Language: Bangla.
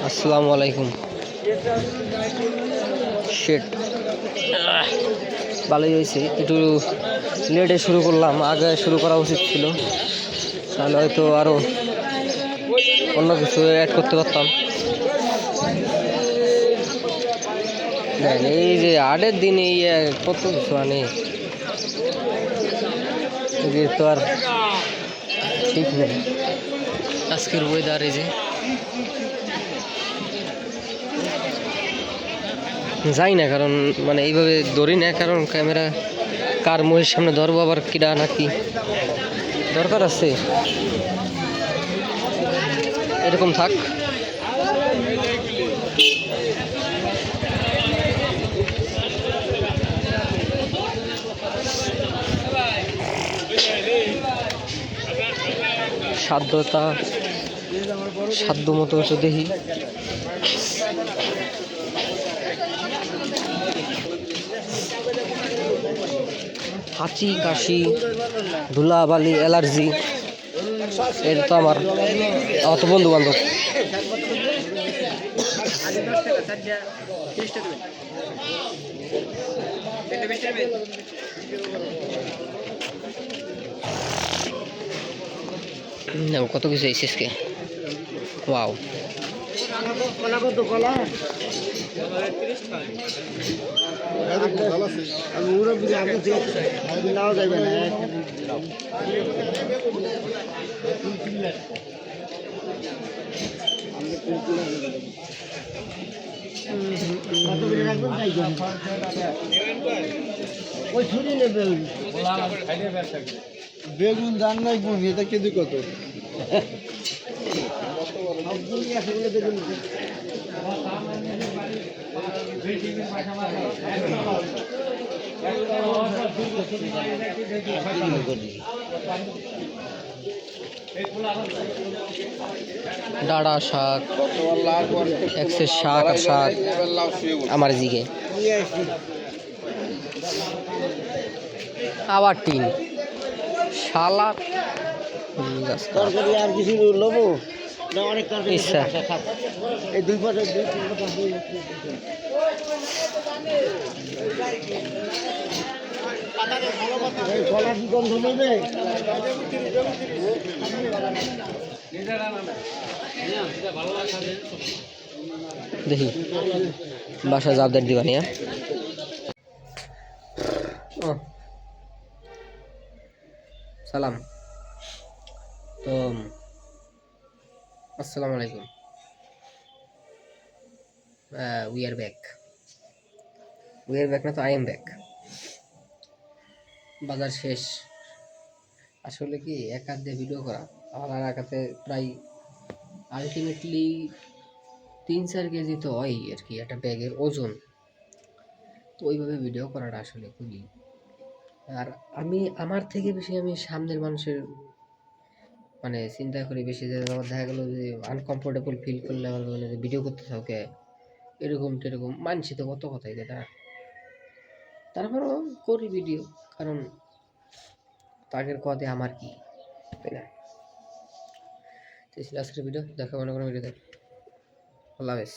আসসালামু আলাইকুম। শিট, ভালোই হয়েছে, একটু লেটে শুরু করলাম, আগে শুরু করা উচিত ছিল, তাহলে হয়তো আরও অন্য কিছু অ্যাড করতে পারতাম। এই যে আটের দিন এই কত কিছু মানে তো আর ঠিক নেই। আজকের ওয়েদার এই যে যাই না, কারণ মানে এইভাবে ধরি না, কারণ ক্যামেরা কার মুখের সামনে ধরবো, আবার কিরা নাকি দরকার আছে, এরকম থাক। সাধ্য মতো একটু দেখি। হাঁচি কাশি ধুলাবালি অ্যালার্জি, এর তো আমার তো বন্ধু বান্ধব। কত কিছু এসেছে, ওয়াও। বেগুন দান নাই গুণ, এটা কেজি কত? ডাঁড়া শাক, এক্সের শাক আর শাক আমার দিকে আবার টিন শালা তরকারি আর কিছু নেবো না, অনেক তরকারি এই দুই পাশে কলা কি গন্ধ নেবে? দেখি বাসা জাবদার দিবানি। সালাম, তো আসসালামু আলাইকুম। উই আর ব্যাক না, তো আই এম ব্যাক। বাজার শেষ। আসলে কি এক হাত দিয়ে ভিডিও করা, আর এক হাতে প্রায় আলটিমেটলি 3-4 কেজি তো হয় আর কি একটা ব্যাগের ওজন। তো ওইভাবে ভিডিও করাটা আসলে খুবই, আর আমার থেকে বেশি আমি সামনের মানুষের মানে চিন্তা করি বেশি, যে আমার দেখা গেলো যে আনকমফোর্টেবল ফিল করলে আমার মানে ভিডিও করতে থাকে এরকম টেরকম, মানছি তো কত কথাই যেটা, তারপরেও করি ভিডিও, কারণ তাগের কথাতে আমার কি, তাই না? তো আজকের ভিডিও দেখা, মনে কোনো ভিডিও দেখ। আল্লাহ হাফেজ।